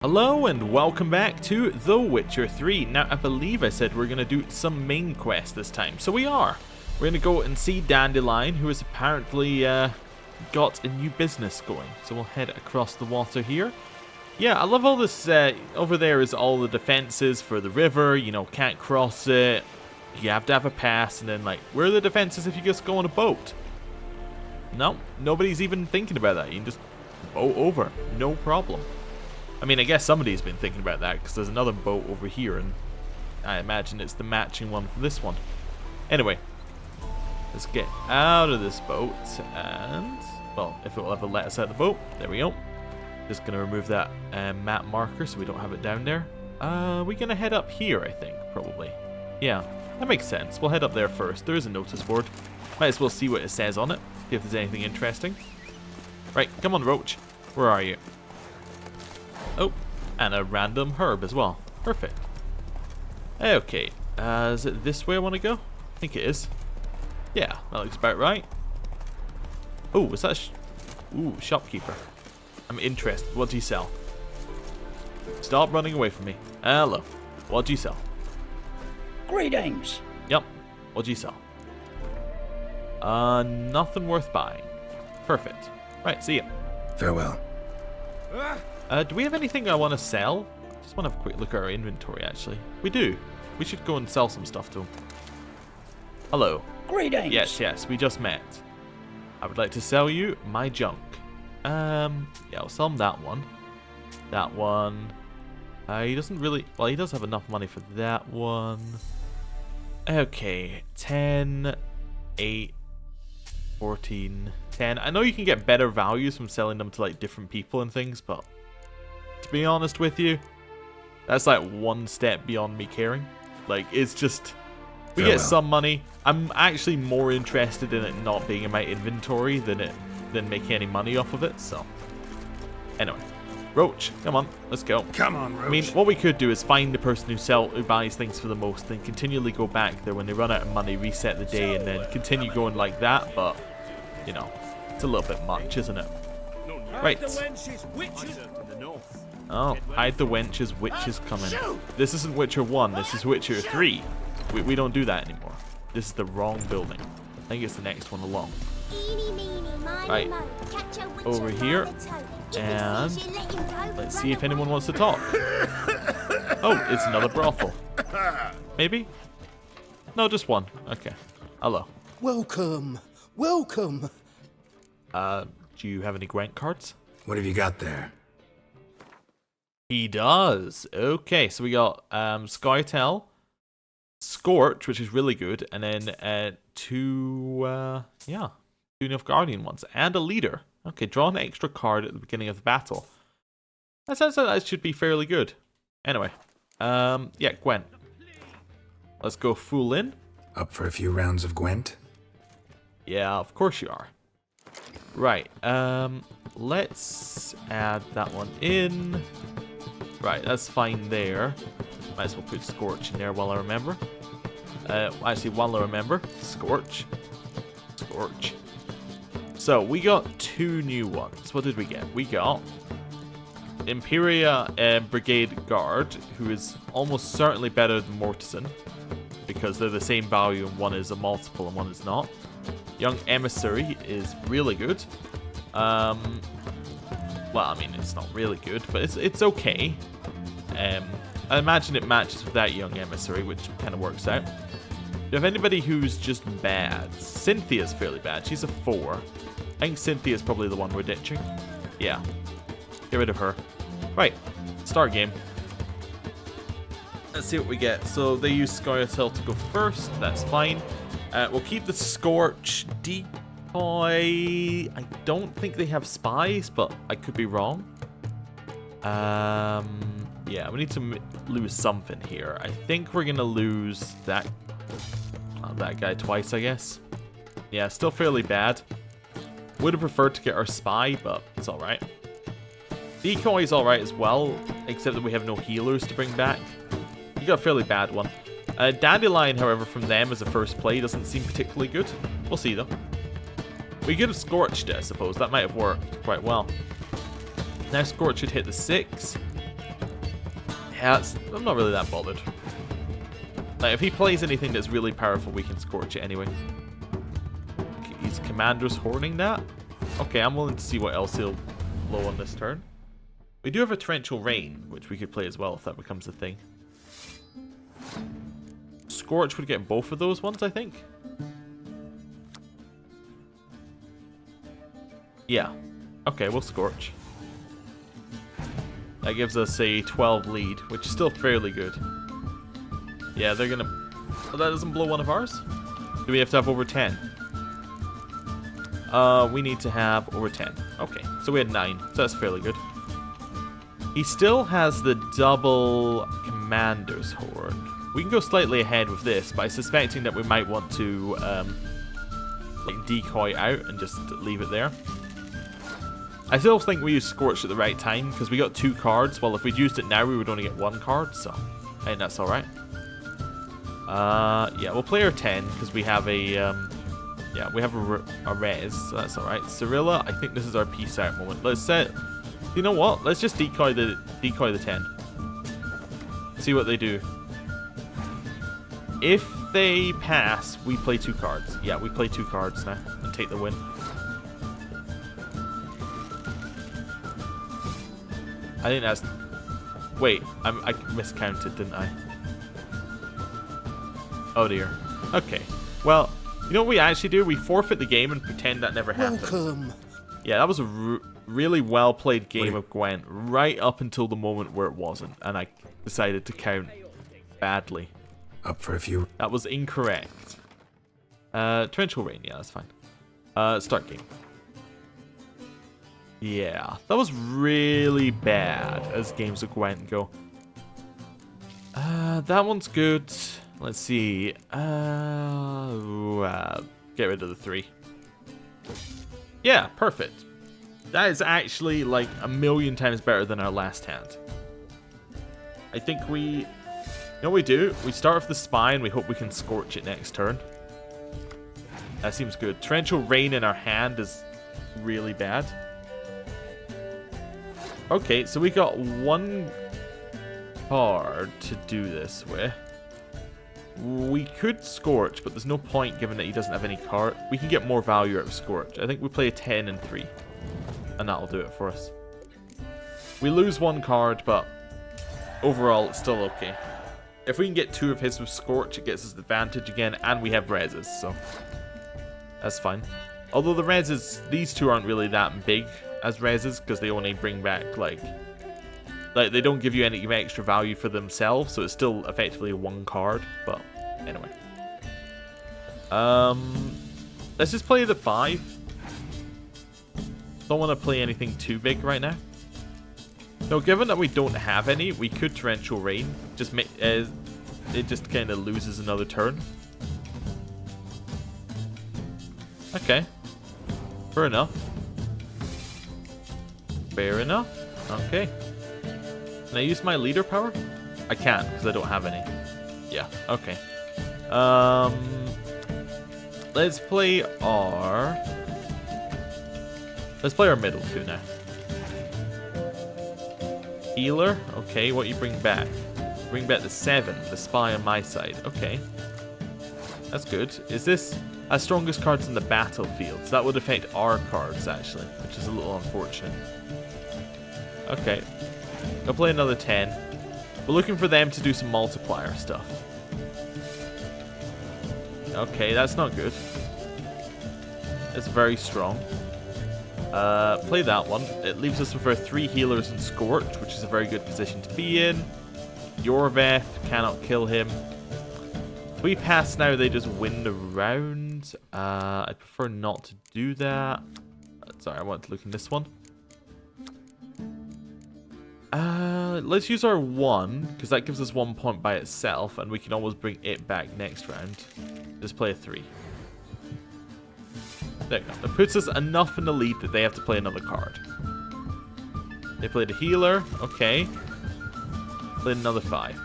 Hello and welcome back to The Witcher 3. Now, I believe I said we're going to do some main quest this time, so we are. We're going to go and see Dandelion, who has apparently got a new business going. So we'll head across the water here. Yeah, I love all this. Over there is all the defenses for the river, you know, can't cross it. You have to have a pass, and then, like, where are the defenses if you just go on a boat? No, nobody's even thinking about that. You can just boat over, no problem. I mean, I guess somebody's been thinking about that because there's another boat over here, and I imagine it's the matching one for this one. Anyway, let's get out of this boat, and, well, if it will ever let us out of the boat, there we go. Just going to remove that map marker so we don't have it down there. We're going to head up here, I think, probably. Yeah, that makes sense. We'll head up there first. There is a notice board. Might as well see what it says on it, see if there's anything interesting. Right, come on, Roach. Where are you? Oh, and a random herb as well. Perfect. Okay, is it this way I want to go? I think it is. Yeah, that looks about right. Oh, is that ooh, shopkeeper. I'm interested. What do you sell? Stop running away from me. Hello. What do you sell? Greetings. Yep. What do you sell? Nothing worth buying. Perfect. Right, see ya. Farewell. Do we have anything I want to sell? Just want to have a quick look at our inventory, actually. We do. We should go and sell some stuff to him. Hello. Greetings. Yes, we just met. I would like to sell you my junk. Yeah, I'll sell him that one. That one. He doesn't really... Well, he does have enough money for that one. Okay, 10, 8, 14, 10. I know you can get better values from selling them to, like, different people and things, but... to be honest with you, that's like one step beyond me caring. Like, it's just, we get some money. I'm actually more interested in it not being in my inventory than making any money off of it. So, anyway, Roach, come on, let's go. Come on, Roach. I mean, what we could do is find the person who buys things for the most, then continually go back there when they run out of money, reset the day, and then continue going like that. But you know, it's a little bit much, isn't it? Right. Oh, hide the wenches, witches coming. This isn't Witcher 1, this is Witcher 3. We don't do that anymore. This is the wrong building. I think it's the next one along. Right, over here, and let's see if anyone wants to talk. Oh, it's another brothel. Maybe? No, just one. Okay. Hello. Welcome. Welcome. Do you have any Gwent cards? What have you got there? He does. Okay, so we got Skytel, Scorch, which is really good, and then two Nilfgaardian ones, and a leader. Okay, draw an extra card at the beginning of the battle. That sounds like that should be fairly good. Anyway, yeah, Gwent. Let's go full in. Up for a few rounds of Gwent? Yeah, of course you are. Right, let's add that one in. Right, that's fine there. Might as well put Scorch in there while I remember. Actually, while I remember, Scorch. Scorch. So, we got two new ones. What did we get? We got Imperia Brigade Guard, who is almost certainly better than Mortison, because they're the same value and one is a multiple and one is not. Young Emissary is really good. Well, I mean, it's not really good, but it's okay. I imagine it matches with that Young Emissary, which kind of works out. Do you have anybody who's just bad? Cynthia's fairly bad. She's a 4. I think Cynthia's probably the one we're ditching. Yeah. Get rid of her. Right. Start game. Let's see what we get. So they use Skytel to go first. That's fine. We'll keep the Scorch Decoy. I don't think they have spies, but I could be wrong. Yeah, we need to lose something here. I think we're gonna lose that guy twice, I guess. Yeah, still fairly bad. Would have preferred to get our spy, but it's all right. Decoy is all right as well, except that we have no healers to bring back. You got a fairly bad one. Dandelion, however, from them as a first play doesn't seem particularly good. We'll see, though. We could have Scorched it, I suppose. That might have worked quite well. Now Scorch should hit the 6. Yeah, I'm not really that bothered. Like, if he plays anything that's really powerful, we can scorch it anyway. His commander's hoarding that? Okay, I'm willing to see what else he'll blow on this turn. We do have a torrential rain, which we could play as well if that becomes a thing. Scorch would get both of those ones, I think. Yeah. Okay, we'll Scorch. That gives us a 12 lead, which is still fairly good. Yeah, they're gonna... Oh, that doesn't blow one of ours? Do we have to have over 10? We need to have over 10. Okay, so we had 9, so that's fairly good. He still has the double commander's horn. We can go slightly ahead with this, by suspecting that we might want to like decoy out and just leave it there. I still think we used Scorch at the right time, because we got 2 cards, while if we'd used it now we would only get 1 card, so I think that's alright. Yeah, we'll play our 10, because we have a, yeah, we have a res, so that's alright. Cirilla, I think this is our peace out moment. Let's set, you know what, let's just decoy the 10. See what they do. If they pass, we play 2 cards. Yeah, we play 2 cards now, and take the win. I think that's... Wait, I miscounted, didn't I? Oh dear. Okay. Well, you know what we actually do? We forfeit the game and pretend that never happened. Welcome. Yeah, that was a really well played game of Gwent, right up until the moment where it wasn't, and I decided to count badly. Up for a few. That was incorrect. Torrential Rain, yeah, that's fine. Start game. Yeah, that was really bad as games of Gwent go. That one's good. Let's see. Get rid of the 3. Yeah, perfect. That is actually like a million times better than our last hand. I think we... You know what we do? We start with the spy and we hope we can Scorch it next turn. That seems good. Torrential Rain in our hand is really bad. Okay, so we got 1 card to do this with. We could Scorch, but there's no point given that he doesn't have any card. We can get more value out of Scorch. I think we play a 10 and 3. And that'll do it for us. We lose 1 card, but overall it's still okay. If we can get 2 of his with Scorch, it gets us advantage again, and we have reses, so that's fine. Although the reses, these 2 aren't really that big as reses, because they only bring back, like they don't give you any extra value for themselves, so it's still effectively 1 card, but anyway. Let's just play the 5. Don't want to play anything too big right now. No, given that we don't have any, we could Torrential Rain. Just make it just kind of loses another turn. Okay. Fair enough. Fair enough. Okay. Can I use my leader power? I can't because I don't have any. Yeah. Okay. Let's play our middle 2 now. Healer. Okay. What you bring back? Bring back the 7. The spy on my side. Okay. That's good. Is this our strongest cards in the battlefield? So that would affect our cards actually, which is a little unfortunate. Okay. I'll play another 10. We're looking for them to do some multiplier stuff. Okay, that's not good. It's very strong. Play that one. It leaves us with our 3 healers and Scorch, which is a very good position to be in. Yorveth cannot kill him. If we pass now, they just win the round. I'd prefer not to do that. Sorry, I want to look in this one. Let's use our 1, because that gives us 1 point by itself, and we can always bring it back next round. Just play a 3. There you go. That puts us enough in the lead that they have to play another card. They played a healer. Okay. Played another 5.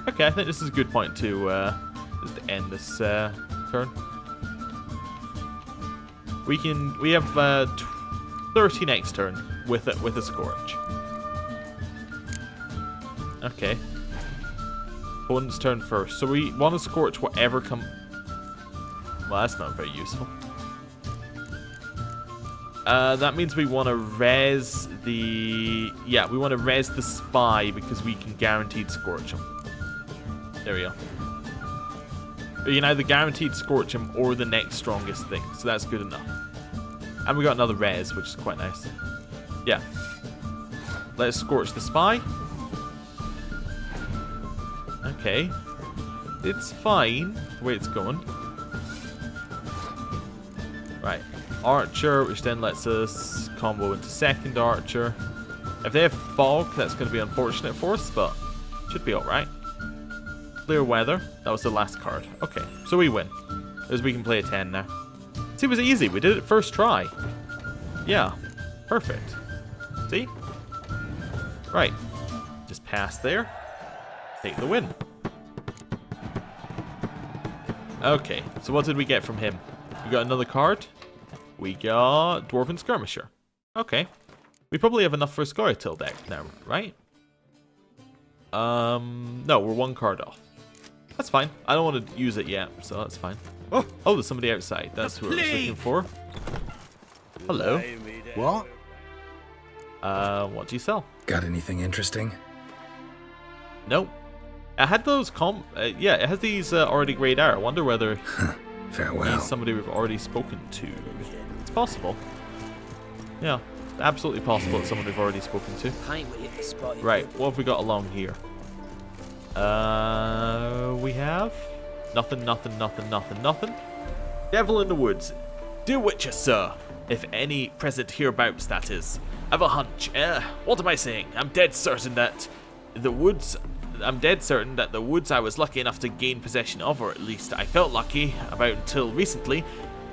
Okay, I think this is a good point to just end this turn. We have 30 next turn with a Scorch. Okay. Opponent's turn first. So we want to scorch whatever come... Well, that's not very useful. That means we want to res the... Yeah, we want to res the spy because we can guaranteed scorch him. There we go. You can either guaranteed scorch him or the next strongest thing. So that's good enough. And we got another res, which is quite nice. Yeah. Let's scorch the spy. Okay. It's fine the way it's going. Right. Archer, which then lets us combo into second archer. If they have fog, that's going to be unfortunate for us, but should be alright. Clear weather. That was the last card. Okay, so we win. As we can play a 10 now. See, it was easy. We did it first try. Yeah. Perfect. See? Right. Just pass there. Take the win. Okay, so what did we get from him? We got another card. We got Dwarven Skirmisher. Okay. We probably have enough for a Scoia'tael deck now, right? No, we're one card off. That's fine. I don't want to use it yet, so that's fine. Oh, there's somebody outside. That's who I was looking for. Hello. What? What do you sell? Got anything interesting? Nope. I had those yeah, it has these already grayed out. I wonder whether Farewell. he's somebody we've already spoken to. It's possible. Yeah, absolutely possible it's someone we've already spoken to. Right, what have we got along here? We have nothing. Devil in the woods. Dear Witcher, sir. If any present hereabouts, that is. I've a hunch. What am I saying? I'm dead certain that the woods I was lucky enough to gain possession of, or at least I felt lucky about until recently,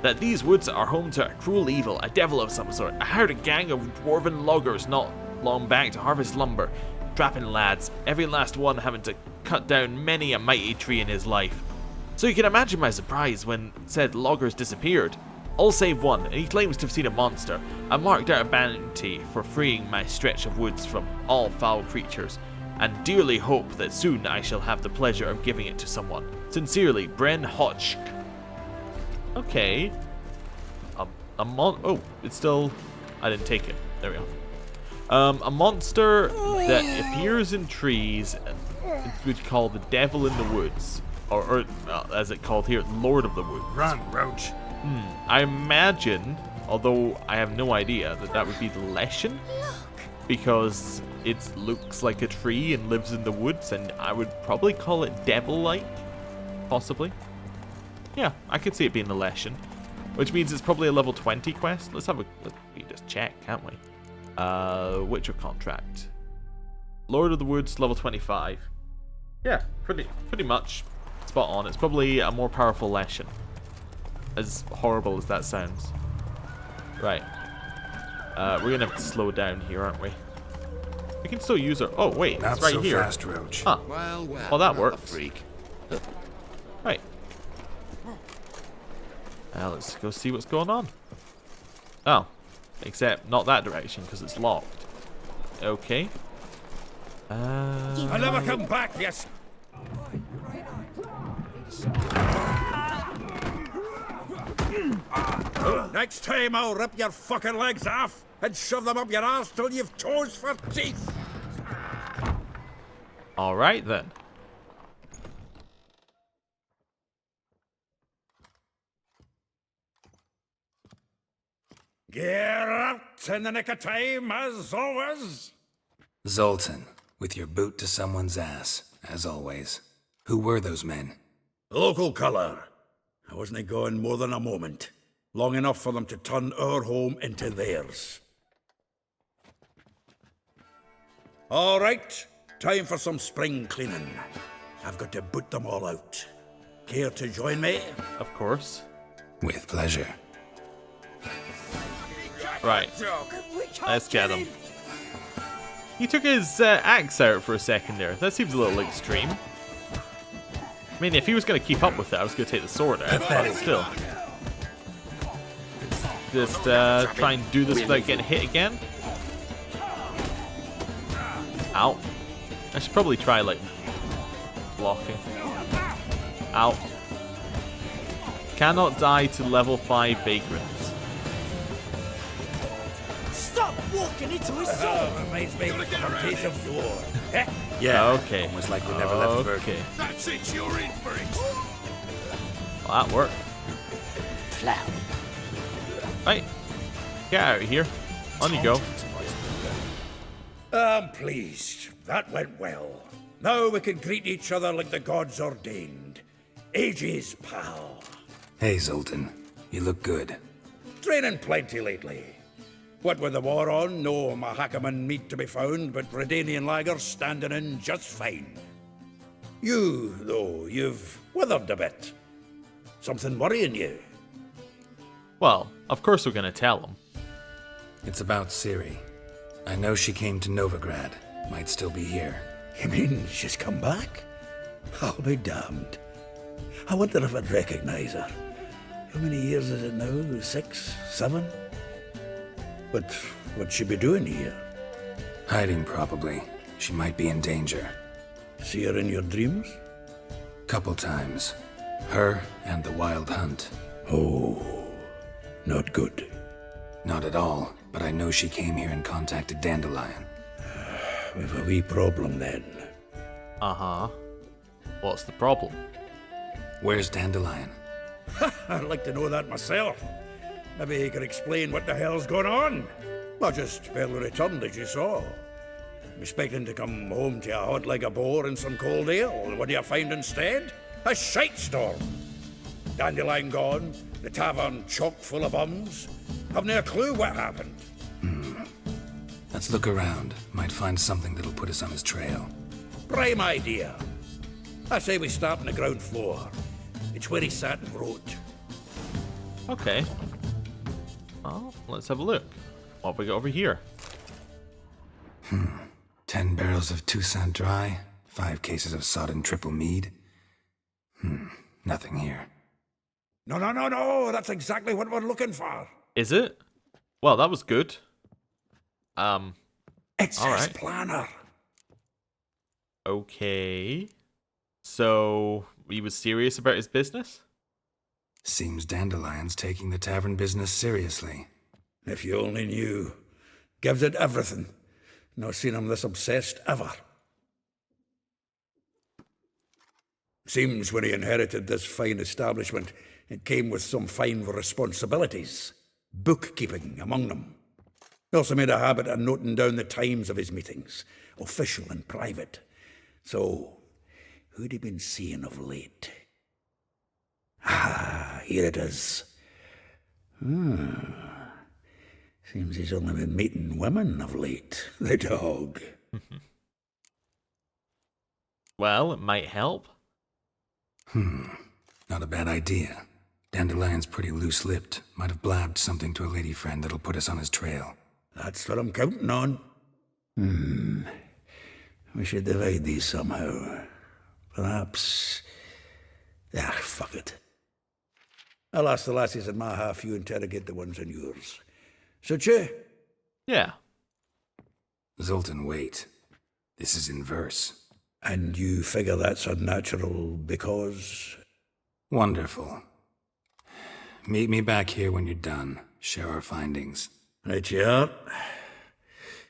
that these woods are home to a cruel evil, a devil of some sort. I hired a gang of dwarven loggers not long back to harvest lumber, trapping lads, every last one having to cut down many a mighty tree in his life. So you can imagine my surprise when said loggers disappeared. All save one, and he claims to have seen a monster. I marked out a bounty for freeing my stretch of woods from all foul creatures, and dearly hope that soon I shall have the pleasure of giving it to someone. Sincerely, Bren Hotch. Okay. Oh, it's still... I didn't take it. There we go. A monster that appears in trees, which we call the Devil in the Woods. Or as it called here, Lord of the Woods. Run, Roach. I imagine, although I have no idea, that would be the Leshen. Because it looks like a tree and lives in the woods, and I would probably call it devil-like, possibly. Yeah, I could see it being the Leshen, which means it's probably a level 20 quest. We can just check, can't we? Witcher contract. Lord of the Woods, level 25. Yeah, pretty much spot on. It's probably a more powerful Leshen, as horrible as that sounds. Right. We're gonna have to slow down here, aren't we? We can still use our... Oh, wait, Not it's right so here. fast, Roach. Huh. Well, that works. Freak. Right. Let's go see what's going on. Oh. Except not that direction, because it's locked. Okay. I'll never come back, yes. Next time I'll rip your fucking legs off and shove them up your arse till you've toes for teeth. Alright then. Geralt in the nick of time, as always. Zoltan, with your boot to someone's ass, as always. Who were those men? Local colour. I wasn't going more than a moment. Long enough for them to turn our home into theirs. All right, time for some spring cleaning. I've got to boot them all out. Care to join me? Of course. With pleasure. Right. Let's get him. He took his axe out for a second there. That seems a little extreme. I mean, if he was going to keep up with it, I was going to take the sword out. But still. Just try and do this without getting hit again. Ow. I should probably try, like, blocking. Ow. Cannot die to level 5 vagrants. Stop walking into his sword! Reminds me of a piece of war. Yeah. Okay. Almost like we never left Virgin. Okay. That's it, you're in for it. Well, that worked. Clown. Right. Get out of here. On you go. I'm pleased. That went well. Now we can greet each other like the gods ordained. Ages, pal. Hey, Zoltan. You look good. Training plenty lately. What with the war on, no Mahakaman meat to be found, but Redanian lagers standing in just fine. You, though, you've withered a bit. Something worrying you? Well, of course we're gonna tell him. It's about Ciri. I know she came to Novigrad. Might still be here. You mean she's come back? I'll be damned. I wonder if I'd recognize her. How many years is it now? 6, 7? But what'd she be doing here? Hiding, probably. She might be in danger. See her in your dreams? Couple times. Her and the Wild Hunt. Oh, not good. Not at all, but I know she came here and contacted Dandelion. We've a wee problem then. Uh-huh. What's the problem? Where's Dandelion? I'd like to know that myself. Maybe he could explain what the hell's going on. I just barely returned, as you saw. I'm expecting to come home to a hot like a boar and some cold ale. What do you find instead? A shite storm. Dandelion gone, the tavern chock full of bums. Have no clue what happened. Let's look around. Might find something that'll put us on his trail. Prime idea. I say we start on the ground floor. It's where he sat and wrote. Okay. Well, let's have a look. What have we got over here? 10 barrels of Toussaint Dry, 5 cases of sodden triple mead. Nothing here. No. That's exactly what we're looking for. Is it? Well, that was good. It's All his right. planner. Okay. So, he was serious about his business? Seems Dandelion's taking the tavern business seriously. If you only knew. Gives it everything. Not seen him this obsessed ever. Seems when he inherited this fine establishment, it came with some fine responsibilities. Bookkeeping among them. He also made a habit of noting down the times of his meetings, official and private. So, who'd he been seeing of late? Ah, here it is. Seems he's only been meeting women of late, the dog. Well, it might help. Not a bad idea. Dandelion's pretty loose-lipped. Might have blabbed something to a lady friend that'll put us on his trail. That's what I'm counting on. We should divide these somehow. Perhaps... fuck it. I'll ask the lassies in my half, you interrogate the ones in yours. Suit you? Yeah. Zoltan, wait. This is in verse. And you figure that's unnatural because... Wonderful. Meet me back here when you're done. Share our findings. Right you are.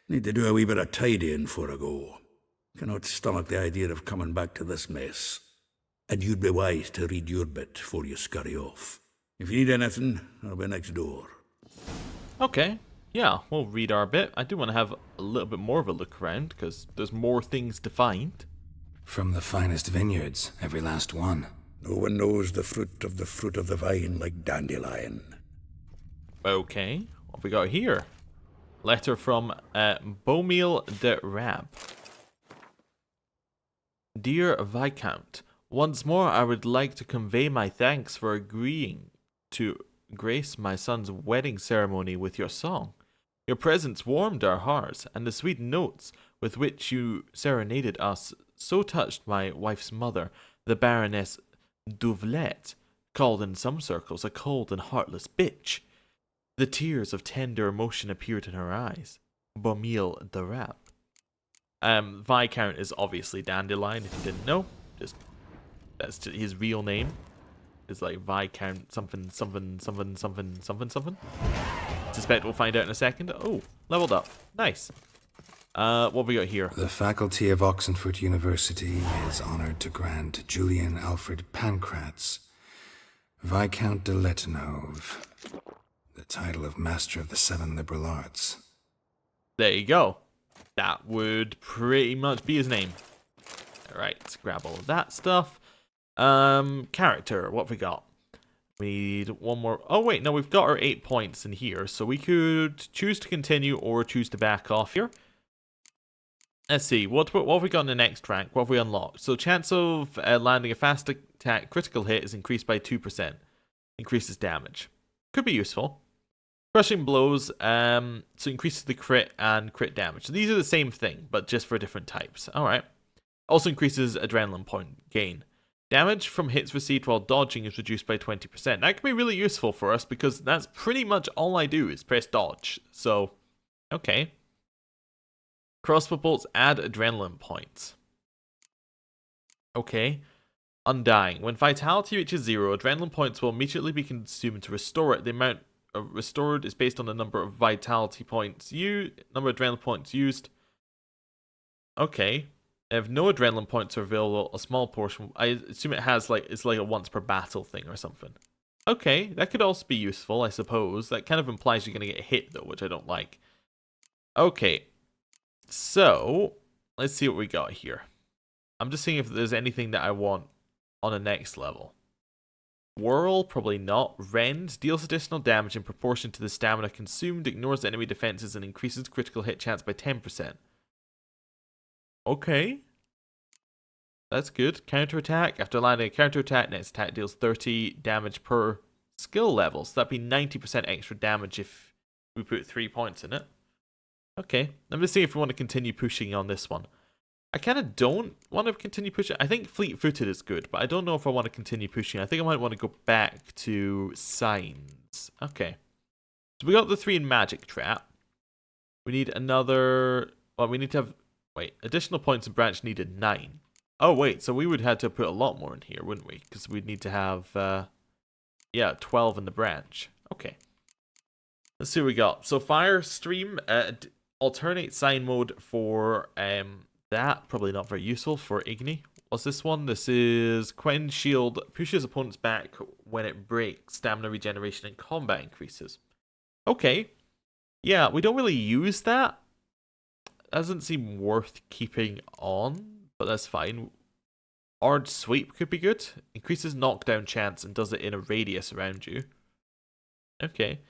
Need to do a wee bit of tidying before I go. Cannot stomach the idea of coming back to this mess. And you'd be wise to read your bit before you scurry off. If you need anything, I'll be next door. Okay. Yeah, we'll read our bit. I do want to have a little bit more of a look around, because there's more things to find. From the finest vineyards, every last one. No one knows the fruit of the vine like Dandelion. Okay. What have we got here? Letter from Beaumille de Rab. Dear Viscount, once more I would like to convey my thanks for agreeing to grace my son's wedding ceremony with your song. Your presence warmed our hearts, and the sweet notes with which you serenaded us so touched my wife's mother, the Baroness Douvlet, called in some circles a cold and heartless bitch. The tears of tender emotion appeared in her eyes. Beaumille de Rab. Viscount is obviously Dandelion, if you didn't know. That's just his real name. It's like Viscount something. Suspect we'll find out in a second. Oh, leveled up. Nice. What have we got here? The faculty of Oxenford University is honored to grant Julian Alfred Pancratz, Viscount de Letonov, the title of Master of the Seven Liberal Arts. There you go. That would pretty much be his name. Alright, let's grab all of that stuff. Character, what have we got? We need one more. Oh wait, no, we've got our 8 points in here, so we could choose to continue or choose to back off here. Let's see, what have we got in the next rank? What have we unlocked? So chance of landing a fast attack critical hit is increased by 2%. Increases damage. Could be useful. Crushing blows, so increases the crit and crit damage. So these are the same thing, but just for different types. Alright. Also increases adrenaline point gain. Damage from hits received while dodging is reduced by 20%. That can be really useful for us because that's pretty much all I do is press dodge. So, okay. Crossbow bolts add adrenaline points. Okay. Undying. When vitality reaches 0, adrenaline points will immediately be consumed to restore it. The amount restored is based on the number of vitality points number of adrenaline points used. Okay. If no adrenaline points are available, a small portion. I assume it has it's like a once per battle thing or something. Okay, that could also be useful, I suppose. That kind of implies you're going to get hit though, which I don't like. Okay. So, let's see what we got here. I'm just seeing if there's anything that I want on the next level. Whirl, probably not. Rend deals additional damage in proportion to the stamina consumed, ignores enemy defenses, and increases critical hit chance by 10%. Okay. That's good. Counterattack. After landing a counterattack, next attack deals 30 damage per skill level. So that'd be 90% extra damage if we put 3 points in it. Okay. Let me see if we want to continue pushing on this one. I kind of don't want to continue pushing. I think fleet-footed is good, but I don't know if I want to continue pushing. I think I might want to go back to signs. Okay. So we got the 3 in magic trap. We need another... Well, we need to have... Wait, additional points in branch needed 9. Oh, wait, so we would have to put a lot more in here, wouldn't we? Because we'd need to have, yeah, 12 in the branch. Okay. Let's see what we got. So, Fire Stream, alternate sign mode for that. Probably not very useful for Igni. What's this one? This is Quen Shield. Pushes opponents back when it breaks. Stamina regeneration and combat increases. Okay. Yeah, we don't really use that. Doesn't seem worth keeping on, but that's fine. Ard Sweep could be good. Increases knockdown chance and does it in a radius around you. Okay.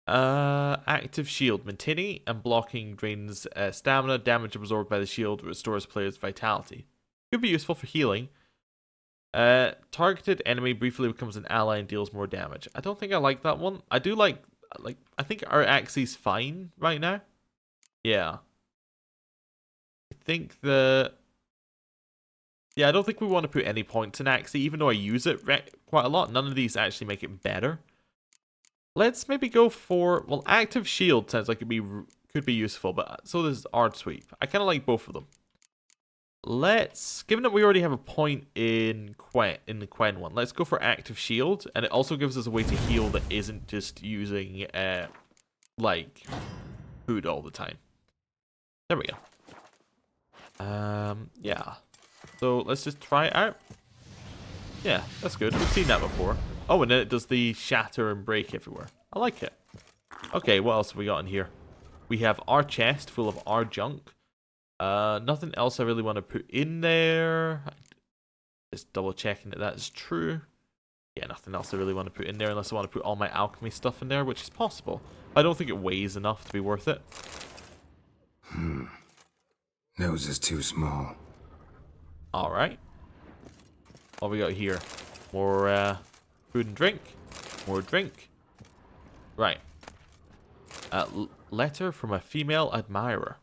Active Shield. Maintaining and blocking drains stamina. Damage absorbed by the shield restores player's vitality. Could be useful for healing. Targeted enemy briefly becomes an ally and deals more damage. I don't think I like that one. I do like I think our Axie's fine right now. Yeah. I think I don't think we want to put any points in Axie, even though I use it quite a lot. None of these actually make it better. Let's maybe go for... Well, Active Shield sounds like it could be useful, but so does Ard Sweep. I kind of like both of them. Given that we already have a point in the Quen one, let's go for Active Shield, and it also gives us a way to heal that isn't just using, food all the time. There we go. Yeah. So let's just try it out. Yeah, that's good. We've seen that before. Oh, and then it does the shatter and break everywhere. I like it. Okay, what else have we got in here? We have our chest full of our junk. Nothing else I really want to put in there. Just double checking that is true. Yeah, nothing else I really want to put in there unless I want to put all my alchemy stuff in there, which is possible. I don't think it weighs enough to be worth it. Nose is too small. Alright. What we got here? More food and drink. More drink. Right. Letter from a female admirer.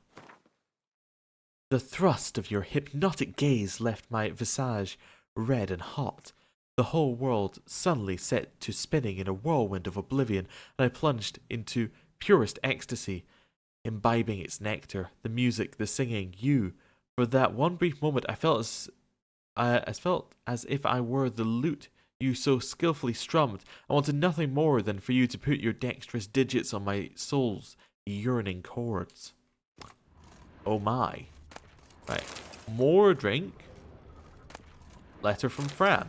The thrust of your hypnotic gaze left my visage red and hot. The whole world suddenly set to spinning in a whirlwind of oblivion, and I plunged into purest ecstasy. imbibing its nectar, the music, the singing, you. For that one brief moment, I felt as if I were the lute you so skillfully strummed. I wanted nothing more than for you to put your dexterous digits on my soul's yearning chords. Oh my. Right. More drink. Letter from Fran.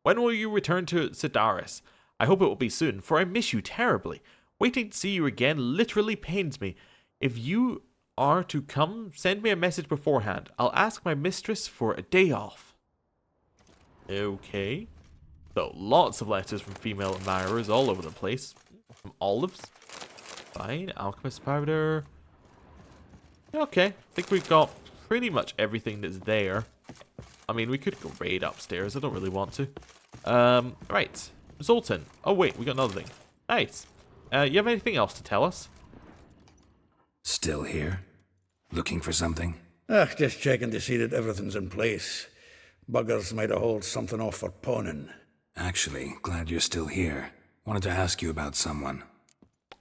When will you return to Sidaris? I hope it will be soon, for I miss you terribly. Waiting to see you again literally pains me. If you are to come, send me a message beforehand. I'll ask my mistress for a day off. Okay. So, lots of letters from female admirers all over the place. From Olives. Fine. Alchemist powder. Okay. I think we've got pretty much everything that's there. I mean, we could go raid upstairs. I don't really want to. Right. Zoltan. Oh, wait. We got another thing. Nice. You have anything else to tell us? Still here? Looking for something? Just checking to see that everything's in place. Buggers might have hauled something off for pawning. Actually, glad you're still here. Wanted to ask you about someone.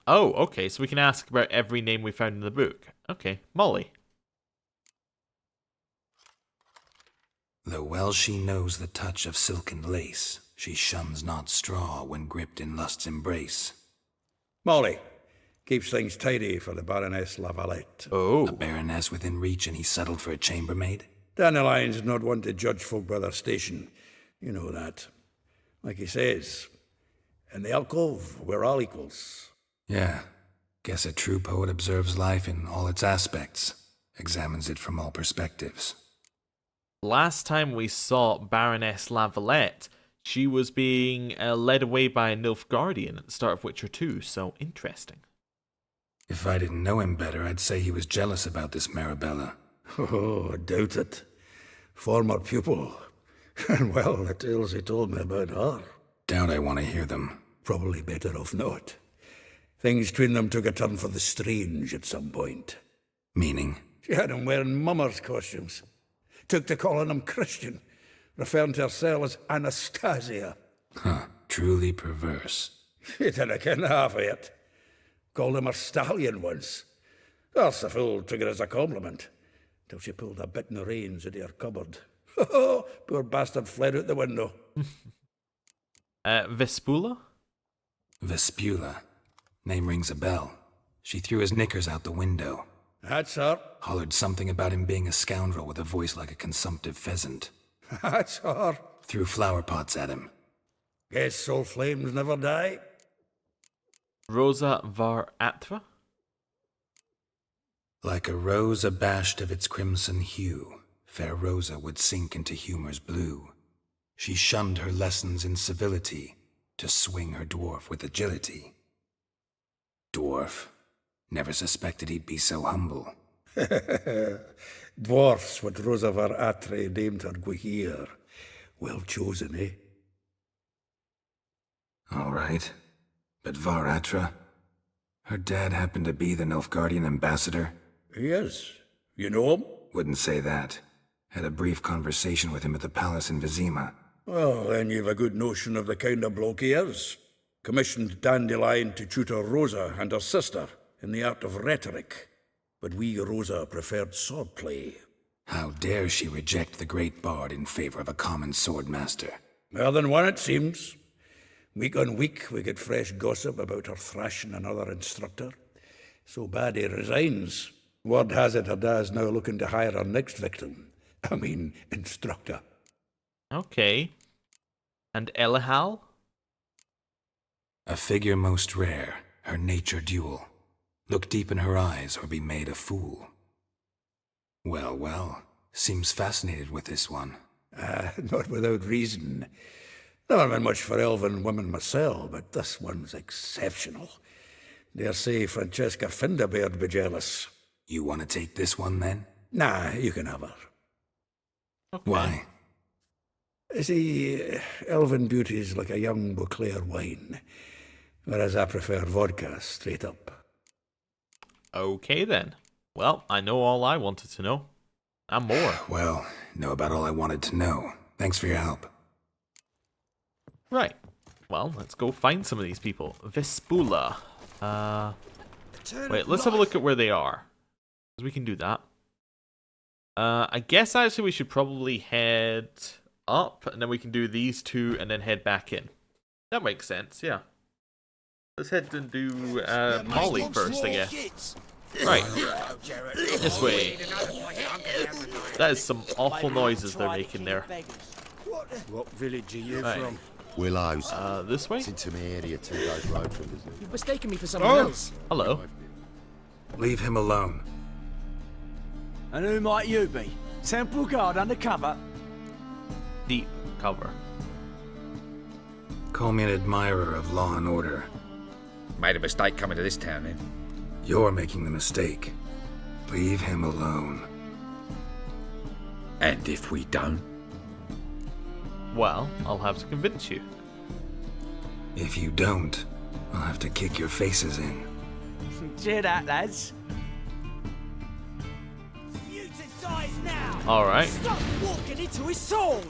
Oh, okay. So we can ask about every name we found in the book. Okay. Molly. Though well she knows the touch of silken lace, she shuns not straw when gripped in lust's embrace. Molly. Keeps things tidy for the Baroness Lavalette. Oh. A baroness within reach and he settled for a chambermaid? Dandelion's not one to judge folk by their station. You know that. Like he says, in the alcove, we're all equals. Yeah. Guess a true poet observes life in all its aspects, examines it from all perspectives. Last time we saw Baroness Lavalette, she was being led away by a Nilfgaardian at the start of Witcher 2, so interesting. If I didn't know him better, I'd say he was jealous about this Marabella. Oh, I doubt it. Former pupil. And well, the tales he told me about her. Doubt I want to hear them. Probably better off not. Things between them took a turn for the strange at some point. Meaning? She had him wearing mummers' costumes. Took to calling him Christian, referring to herself as Anastasia. Huh, truly perverse. She didn't ken half of it. Called him her stallion once. That's the fool took it as a compliment, till she pulled a bit in the reins into her cupboard. Poor bastard fled out the window. Vespula? Vespula. Name rings a bell. She threw his knickers out the window. That's her. Hollered something about him being a scoundrel with a voice like a consumptive pheasant. That's her. Threw flower pots at him. Guess soul flames never die. Rosa var Atra? Like a rose abashed of its crimson hue, fair Rosa would sink into humor's blue. She shunned her lessons in civility, to swing her dwarf with agility. Dwarf. Never suspected he'd be so humble. Dwarfs what Rosa var Atre named her Guihir. Well chosen, eh? All right. But Var Atra? Her dad happened to be the Nilfgaardian ambassador? He is. You know him? Wouldn't say that. Had a brief conversation with him at the palace in Vizima. Well, then you've a good notion of the kind of bloke he is. Commissioned Dandelion to tutor Rosa and her sister in the art of rhetoric. But we Rosa preferred swordplay. How dare she reject the great bard in favor of a common swordmaster? More than one, it seems. Week on week, we get fresh gossip about her thrashing another instructor. So bad he resigns. Word has it her dad's now looking to hire her next victim. I mean, instructor. Okay. And Elihal? A figure most rare, her nature dual. Look deep in her eyes or be made a fool. Well, well, seems fascinated with this one. Not without reason. Never been much for elven women myself, but this one's exceptional. Dare say Francesca Finderbeard be jealous. You want to take this one, then? Nah, you can have her. Okay. Why? See, elven beauty's like a young Beauclair wine, whereas I prefer vodka straight up. Okay then. Well, I know all I wanted to know. And more. Well, know about all I wanted to know. Thanks for your help. Right. Well, let's go find some of these people. Vespula. Wait, let's have a look at where they are. 'Cause we can do that. I guess actually we should probably head up, and then we can do these two, and then head back in. That makes sense, yeah. Let's head and do Molly first, I guess. Right. This way. That is some awful noises they're making there. What village are you Right. from? Willows. This way? It's into my area 2 days road trip, isn't it? You've mistaken me for someone else. Hello. Leave him alone. And who might you be? Temple guard undercover? Deep cover. Call me an admirer of law and order. Made a mistake coming to this town, then. You're making the mistake. Leave him alone. And if we don't? Well, I'll have to convince you. If you don't, I'll have to kick your faces in. Cheer that, lads. Alright. Stop walking into his soul.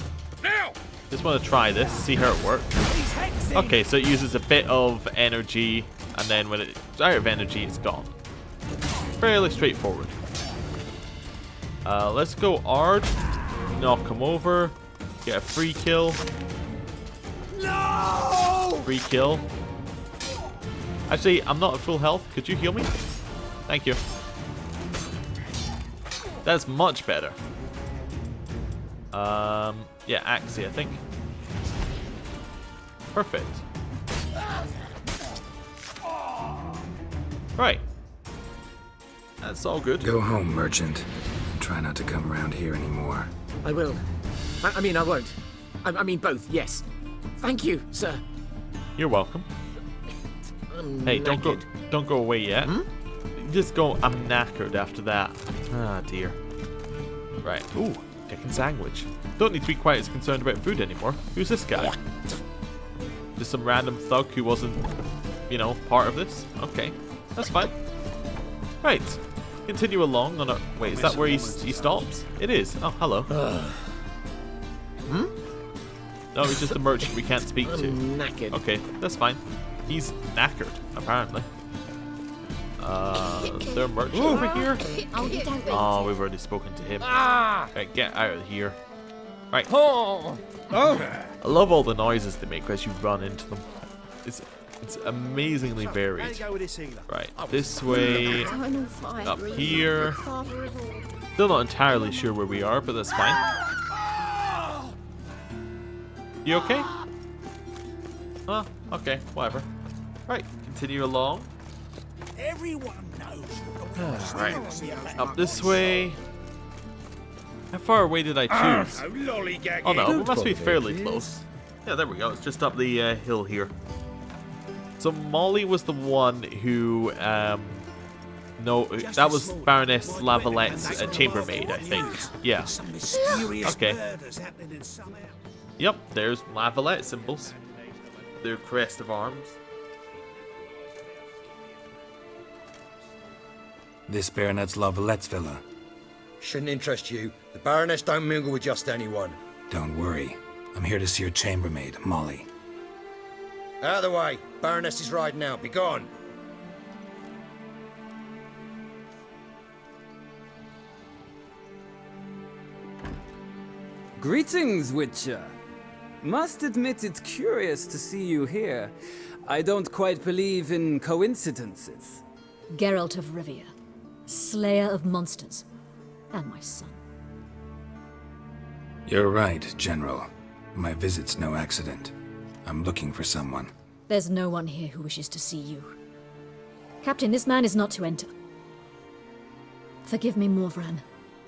Now! Just want to try this, see how it works. He's hexing. Okay, so it uses a bit of energy, and then when it's out of energy, it's gone. Fairly straightforward. Let's go Ard. Knock him over. Get a free kill. No! Free kill. Actually, I'm not at full health. Could you heal me? Thank you. That's much better. Yeah, Axie, I think. Perfect. Right. That's all good. Go home, merchant. And try not to come around here anymore. I will. I mean, I won't. I mean, both, yes. Thank you, sir. You're welcome. I'm Hey, knackered. don't go away yet. Just go, I'm knackered after that. Ah, dear. Right. Ooh, chicken sandwich. Don't need to be quite as concerned about food anymore. Who's this guy? Just some random thug who wasn't, you know, part of this? Okay, that's fine. Right. Continue along on a... Wait, is that where he stops? It is. Oh, hello. No, he's just a merchant we can't speak to. I'm knackered. Okay, that's fine. He's knackered, apparently. Is there a merchant over here? Oh, you don't read. Oh, we've already spoken to him. Right, get out of here. Right. Oh! I love all the noises they make as you run into them. It's amazingly varied. Right, this way, Eternal fire up breathing, here. Father of all. Still not entirely sure where we are, but that's fine. You okay? Oh, okay, whatever. Right, continue along. Everyone knows. Right, up this way. How far away did I choose? Oh no, we must be fairly close. Yeah, there we go. It's just up the hill here. So Molly was the one who, no, that was Baroness Lavallette's chambermaid, I think. Yeah. Okay. Yep, there's Lavalette symbols. Their crest of arms. This Baronet's Lavalette's villa. Shouldn't interest you. The Baroness don't mingle with just anyone. Don't worry. I'm here to see your chambermaid, Molly. Out of the way. Baroness is riding out. Be gone. Greetings, Witcher. Must admit it's curious to see you here. I don't quite believe in coincidences. Geralt of Rivia, slayer of monsters, and my son. You're right, General. My visit's no accident. I'm looking for someone. There's no one here who wishes to see you. Captain, this man is not to enter. Forgive me, Morvran,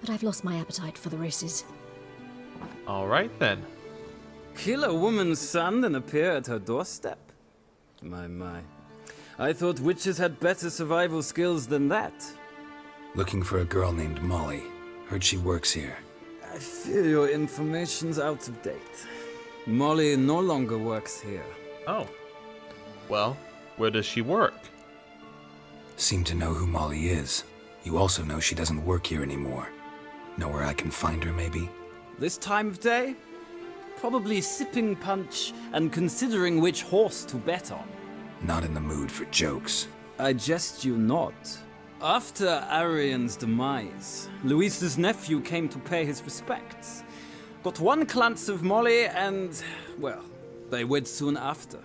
but I've lost my appetite for the races. Alright then. Kill a woman's son and appear at her doorstep? My. I thought witches had better survival skills than that. Looking for a girl named Molly. Heard she works here. I fear your information's out of date. Molly no longer works here. Oh. Well, where does she work? Seem to know who Molly is. You also know she doesn't work here anymore. Know where I can find her, maybe? This time of day? Probably sipping punch and considering which horse to bet on. Not in the mood for jokes. I jest you not. After Arian's demise, Louise's nephew came to pay his respects. Got one glance of Molly and, well, they wed soon after.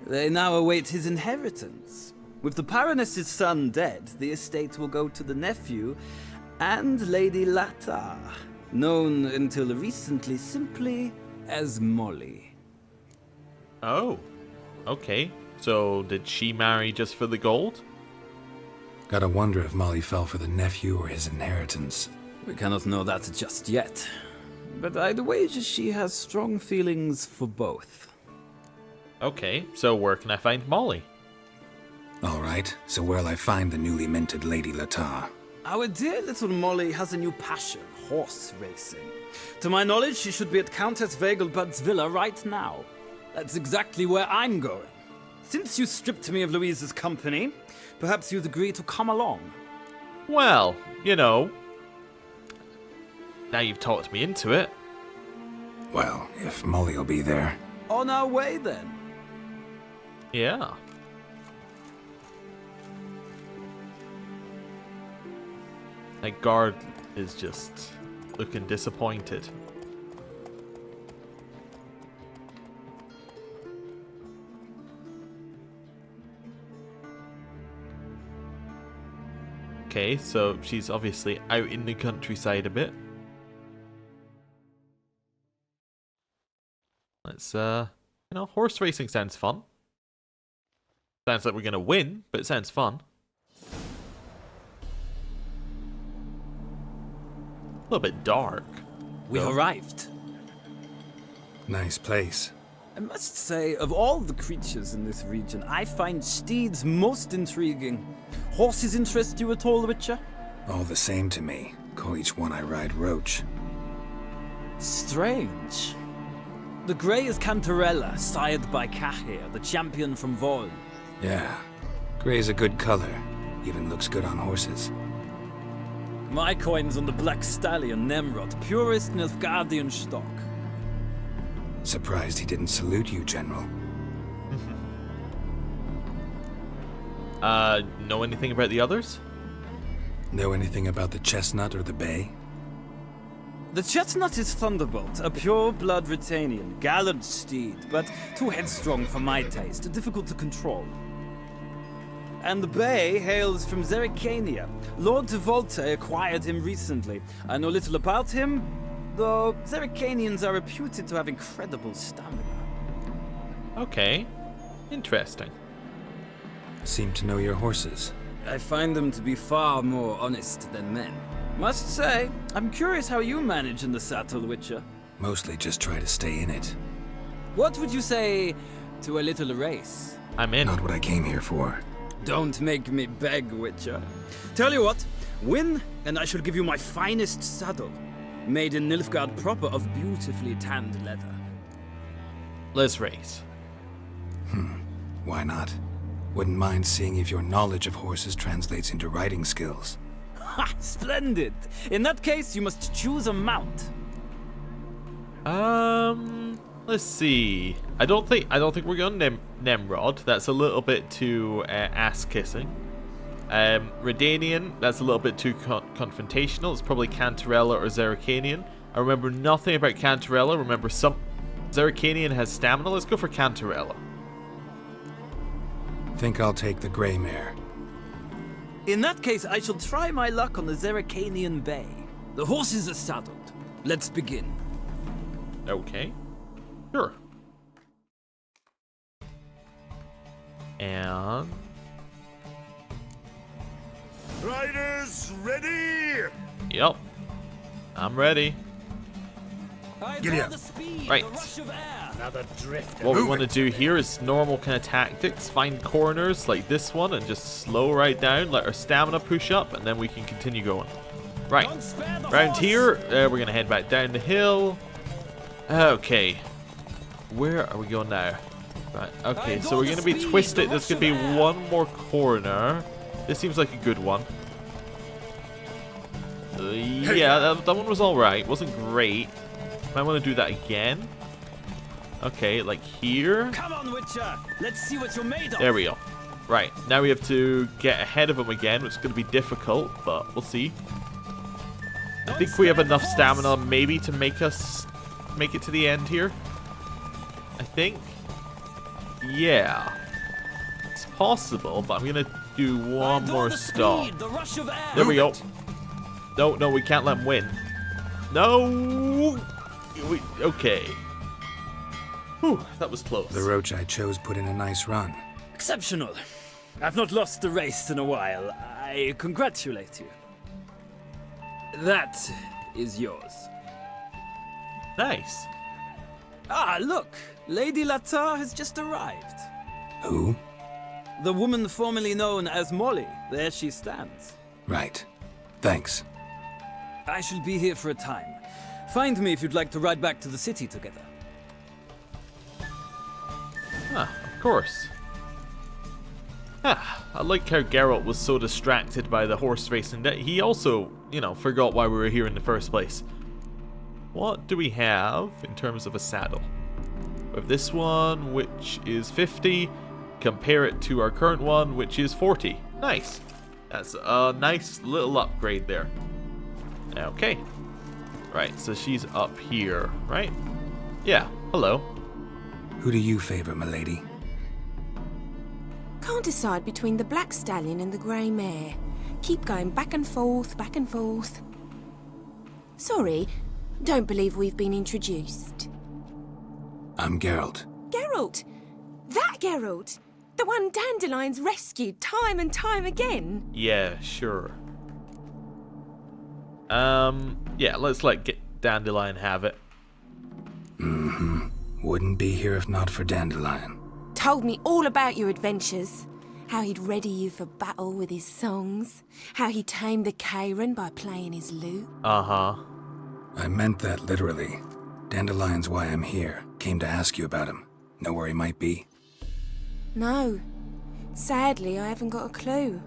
They now await his inheritance. With the Baroness's son dead, the estate will go to the nephew and Lady Lata, known until recently simply as Molly. Oh, okay. So did she marry just for the gold? Gotta wonder if Molly fell for the nephew or his inheritance. We cannot know that just yet, but I'd wager she has strong feelings for both. Okay, so where can I find Molly? Alright, so where'll I find the newly minted Lady Lata? Our dear little Molly has a new passion, horse racing. To my knowledge, she should be at Countess Vegelbud's villa right now. That's exactly where I'm going. Since you stripped me of Louise's company, perhaps you'd agree to come along. Well, you know, now you've talked me into it. Well, if Molly will be there. On our way, then. Yeah. That guard is just looking disappointed. Okay, so she's obviously out in the countryside a bit. Let's, horse racing sounds fun. Sounds like we're gonna win, but it sounds fun. A little bit dark. We arrived. Nice place. I must say, of all the creatures in this region, I find steeds most intriguing. Horses interest you at all, Witcher? All the same to me. Call each one I ride Roach. Strange. The grey is Cantarella, sired by Cahir, the champion from Vol. Yeah. Gray's a good color. Even looks good on horses. My coin's on the black stallion, Nemrod, purest Nilfgaardian stock. Surprised he didn't salute you, General. Know anything about the others? Know anything about the chestnut or the bay? The chestnut is Thunderbolt, a pure-blood Britannian, gallant steed, but too headstrong for my taste, difficult to control. And the bay hails from Zericania. Lord de Volte acquired him recently. I know little about him, though Zericanians are reputed to have incredible stamina. Okay, interesting. Seem to know your horses. I find them to be far more honest than men. Must say, I'm curious how you manage in the saddle, Witcher. Mostly just try to stay in it. What would you say to a little race? I'm in. Not what I came here for. Don't make me beg, Witcher. Tell you what, win, and I shall give you my finest saddle. Made in Nilfgaard proper of beautifully tanned leather. Let's race. Why not? Wouldn't mind seeing if your knowledge of horses translates into riding skills. Ha! Splendid! In that case, you must choose a mount. Let's see. I don't think we're going Nemrod. That's a little bit too ass kissing. Redanian, that's a little bit too confrontational. It's probably Cantarella or Zericanian. I remember nothing about Cantarella. Remember some Zericanian has stamina. Let's go for Cantarella. Think I'll take the gray mare. In that case, I shall try my luck on the Zericanian Bay. The horses are saddled. Let's begin. Okay. Sure. And... Riders ready? Yep. I'm ready. Giddy up. Right. Another drift. What we want to do here is normal kind of tactics. Find corners like this one and just slow right down. Let our stamina push up and then we can continue going. Right. Round here, we're going to head back down the hill. Okay. Where are we going now? Right. Okay, so we're going to be twisted. There's going to be one more corner. This seems like a good one. Yeah, that one was alright. Wasn't great. Might want to do that again. Okay, like here. Come on, Witcher. Let's see what you're made of. There we go. Right, now we have to get ahead of him again, which is going to be difficult, but we'll see. I think we have enough stamina maybe to make it to the end here. I think. Yeah. It's possible, but I'm going to do one more stop. There we go. No, we can't let him win. No! Okay. Whew, that was close. The roach I chose put in a nice run. Exceptional. I've not lost a race in a while. I congratulate you. That is yours. Nice. Ah, look. Lady Latar has just arrived. Who? The woman formerly known as Molly. There she stands. Right. Thanks. I shall be here for a time. Find me if you'd like to ride back to the city together. Ah, of course. Ah, I like how Geralt was so distracted by the horse racing that he also, forgot why we were here in the first place. What do we have in terms of a saddle? We have this one, which is 50. Compare it to our current one, which is 40. Nice. That's a nice little upgrade there. Okay. Right, so she's up here, right? Yeah, hello. Who do you favor, milady? Can't decide between the black stallion and the grey mare. Keep going back and forth, back and forth. Sorry, don't believe we've been introduced. I'm Geralt. Geralt! That Geralt! The one Dandelion's rescued time and time again. Yeah, sure. Yeah, let's let Dandelion have it. Mm-hmm. Wouldn't be here if not for Dandelion. Told me all about your adventures. How he'd ready you for battle with his songs. How he tamed the Karen by playing his lute. Uh-huh. I meant that literally. Dandelion's why I'm here. Came to ask you about him. Know where he might be? No. Sadly, I haven't got a clue.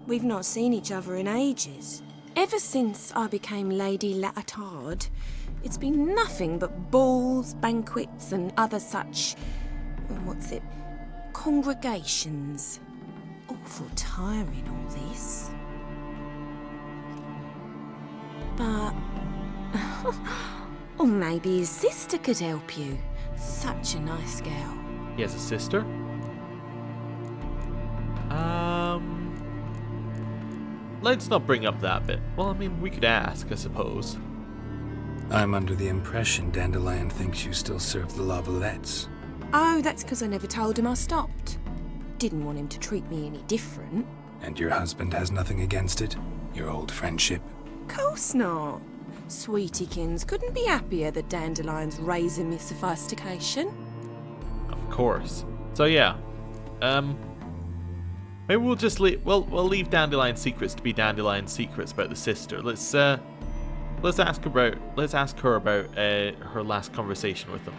We've not seen each other in ages. Ever since I became Lady Latard, it's been nothing but balls, banquets, and other such... congregations. Awful tiring, all this. But... or maybe his sister could help you. Such a nice girl. He has a sister? Let's not bring up that bit. Well, I mean, we could ask, I suppose. I'm under the impression Dandelion thinks you still serve the Lavalettes. Oh, that's because I never told him I stopped. Didn't want him to treat me any different. And your husband has nothing against it? Your old friendship? Course not. Sweetiekins couldn't be happier that Dandelion's raising me sophistication. Of course. So yeah, maybe we'll just leave. We'll leave Dandelion's secrets to be Dandelion's secrets about the sister. Let's ask her about her last conversation with him.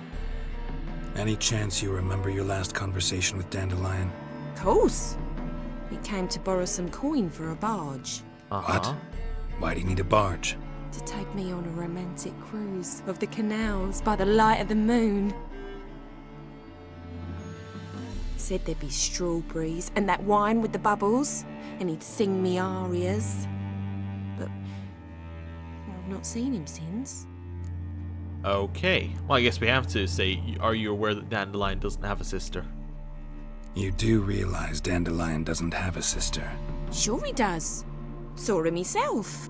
Any chance you remember your last conversation with Dandelion? Course. He came to borrow some coin for a barge. What? Why do you need a barge? To take me on a romantic cruise of the canals by the light of the moon. Said there'd be strawberries and that wine with the bubbles, and he'd sing me arias. But I've not seen him since. Okay. Well, I guess we have to say, are you aware that Dandelion doesn't have a sister? You do realize Dandelion doesn't have a sister? Sure he does. Saw her myself.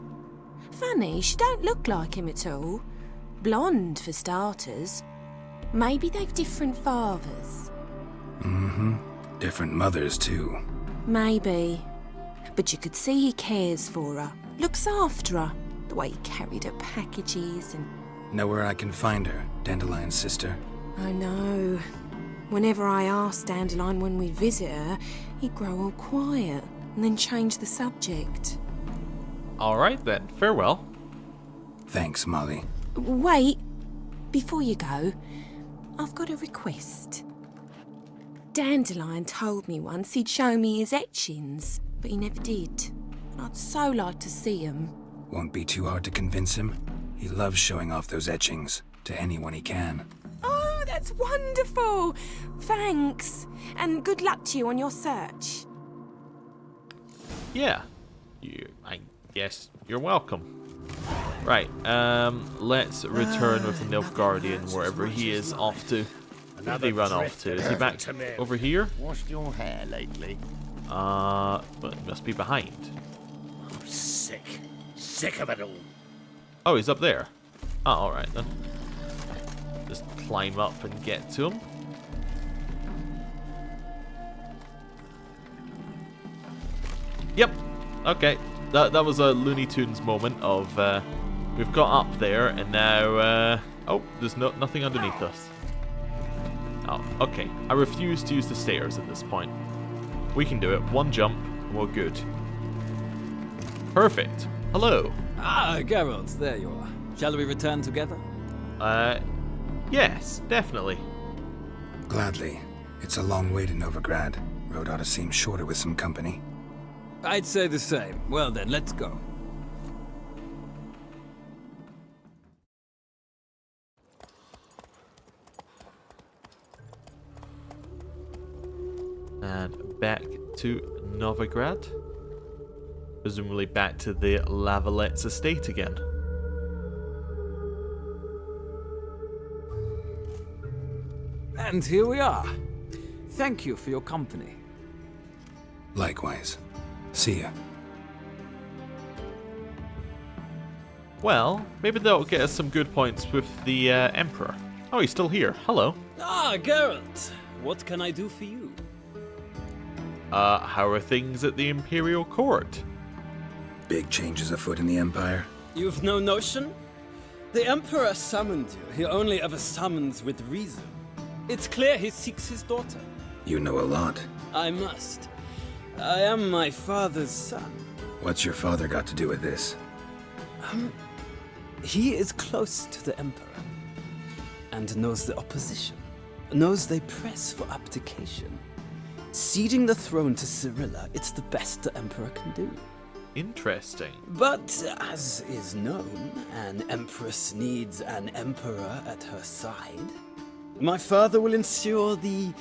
Funny, she don't look like him at all. Blonde, for starters. Maybe they've different fathers. Mm-hmm. Different mothers, too. Maybe. But you could see he cares for her. Looks after her. The way he carried her packages and... Know where I can find her, Dandelion's sister? I know. Whenever I asked Dandelion when we'd visit her, he'd grow all quiet and then change the subject. Alright then, farewell. Thanks, Molly. Wait. Before you go, I've got a request. Dandelion told me once he'd show me his etchings, but he never did. And I'd so like to see them. Won't be too hard to convince him. He loves showing off those etchings to anyone he can. Oh, that's wonderful! Thanks, and good luck to you on your search. Yeah. I guess you're welcome. Right, let's return with the Nilfgaardian wherever he is off to. Where did he run off to? Is he back over here? Washed your hair lately? But it must be behind. I'm sick. Sick of it all. Oh, he's up there. Oh, alright then. Just climb up and get to him. Yep. Okay. That was a Looney Tunes moment of we've got up there and now oh, there's nothing underneath us. Oh, okay. I refuse to use the stairs at this point. We can do it. One jump and we're good. Perfect. Hello. Ah, Geralt, there you are. Shall we return together? Yes, definitely. Gladly. It's a long way to Novigrad. Road ought to seem shorter with some company. I'd say the same. Well then, let's go. And back to Novigrad. Presumably back to the Lavalettes estate again. And here we are. Thank you for your company. Likewise. See ya. Well, maybe that'll get us some good points with the Emperor. Oh, he's still here. Hello. Ah, Geralt. What can I do for you? How are things at the Imperial Court? Big changes afoot in the Empire. You've no notion? The Emperor summoned you. He only ever summons with reason. It's clear he seeks his daughter. You know a lot. I must. I am my father's son. What's your father got to do with this? He is close to the Emperor. And knows the opposition. Knows they press for abdication. Ceding the throne to Cirilla, it's the best the Emperor can do. Interesting. But, as is known, an Empress needs an Emperor at her side. My father will ensure the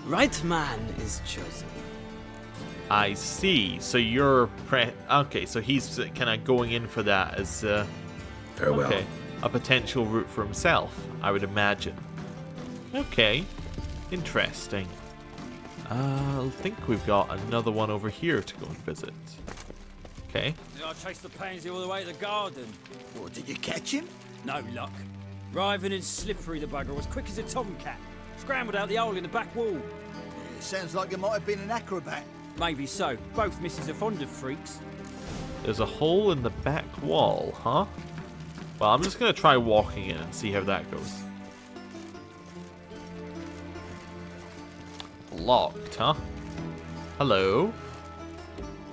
right man is chosen. I see. So you're okay, so he's kind of going in for that as farewell. Okay, a potential route for himself, I would imagine. Okay. Interesting. I think we've got another one over here to go and visit. Okay. I chased the pansy all the way to the garden. What, did you catch him? No luck. Writhing and slippery, the bugger was quick as a tomcat. Scrambled out the hole in the back wall. It sounds like you might have been an acrobat. Maybe so. Both misses are fond of freaks. There's a hole in the back wall, huh? Well, I'm just going to try walking in and see how that goes. Locked, huh? Hello?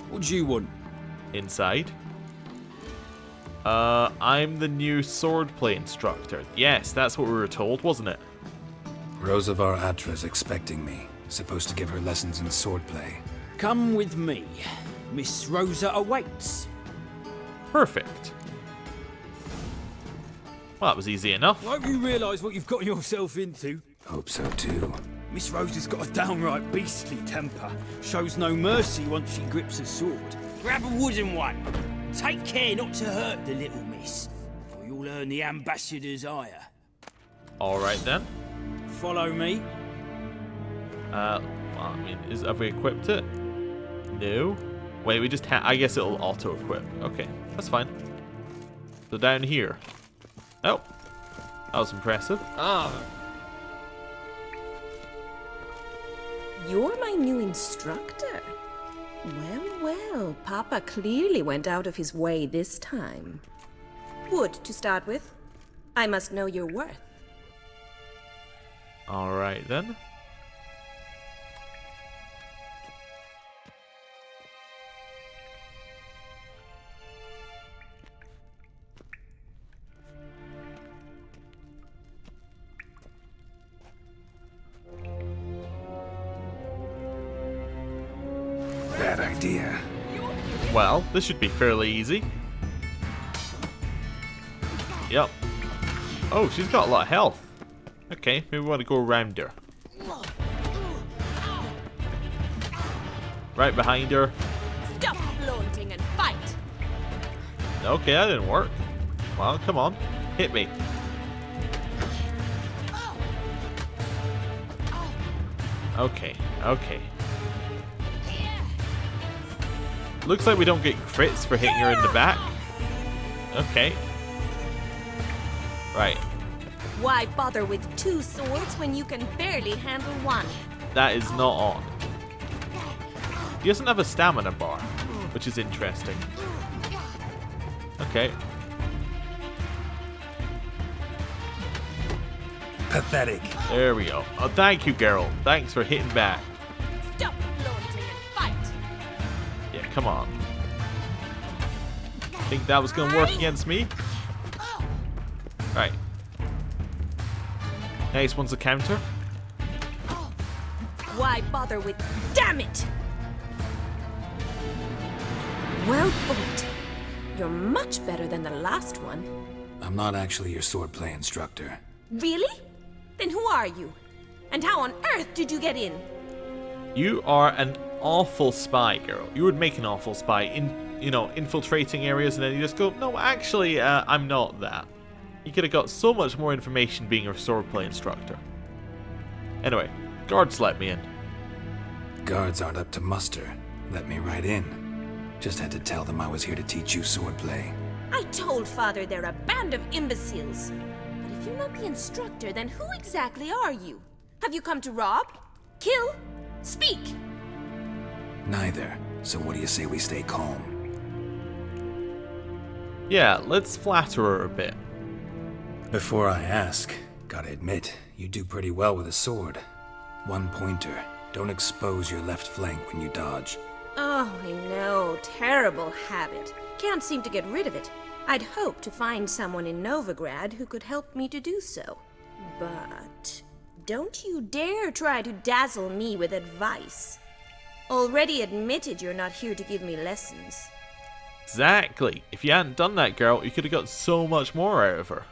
What do you want? Inside. I'm the new swordplay instructor. Yes, that's what we were told, wasn't it? Rosavar Atra's expecting me. Supposed to give her lessons in swordplay. Come with me. Miss Rosa awaits. Perfect. Well, that was easy enough. Won't you realise what you've got yourself into? Hope so too. Miss Rosa's got a downright beastly temper. Shows no mercy once she grips a sword. Grab a wooden one. Take care not to hurt the little miss, or you'll earn the ambassador's ire. Alright then. Follow me. Well, I mean, have we equipped it? No. Wait, we just I guess it'll auto-equip. Okay, that's fine. So down here. Oh. That was impressive. You're my new instructor. Well, Papa clearly went out of his way this time. Wood, to start with. I must know your worth. Alright then. Bad idea. Well, this should be fairly easy. Yep. Oh, she's got a lot of health. Okay, maybe we want to go around her. Right behind her. Stop Okay, that didn't work. Well, come on. Hit me. Okay, okay. Looks like we don't get crits for hitting her in the back. Okay. Right. Why bother with 2 swords when you can barely handle one? That is not on. He doesn't have a stamina bar, which is interesting. Okay. Pathetic. There we go. Oh, thank you, Geralt. Thanks for hitting back. Stop flaunting and fight! Yeah, come on. Think that was going to work against me? Right. Nice one's a counter. Why bother with... Damn it! Well fought. You're much better than the last one. I'm not actually your swordplay instructor. Really? Then who are you? And how on earth did you get in? You are an awful spy, girl. You would make an awful spy infiltrating areas, and then you just go, no, actually, I'm not that. You could have got so much more information being a swordplay instructor. Anyway, guards let me in. Guards aren't up to muster. Let me right in. Just had to tell them I was here to teach you swordplay. I told Father they're a band of imbeciles. But if you're not the instructor, then who exactly are you? Have you come to rob? Kill? Speak! Neither. So what do you say we stay calm? Yeah, let's flatter her a bit. Before I ask, gotta admit, you do pretty well with a sword. One pointer. Don't expose your left flank when you dodge. Oh, I know. Terrible habit. Can't seem to get rid of it. I'd hoped to find someone in Novigrad who could help me to do so. But don't you dare try to dazzle me with advice. Already admitted you're not here to give me lessons. Exactly. If you hadn't done that, girl, you could have got so much more out of her.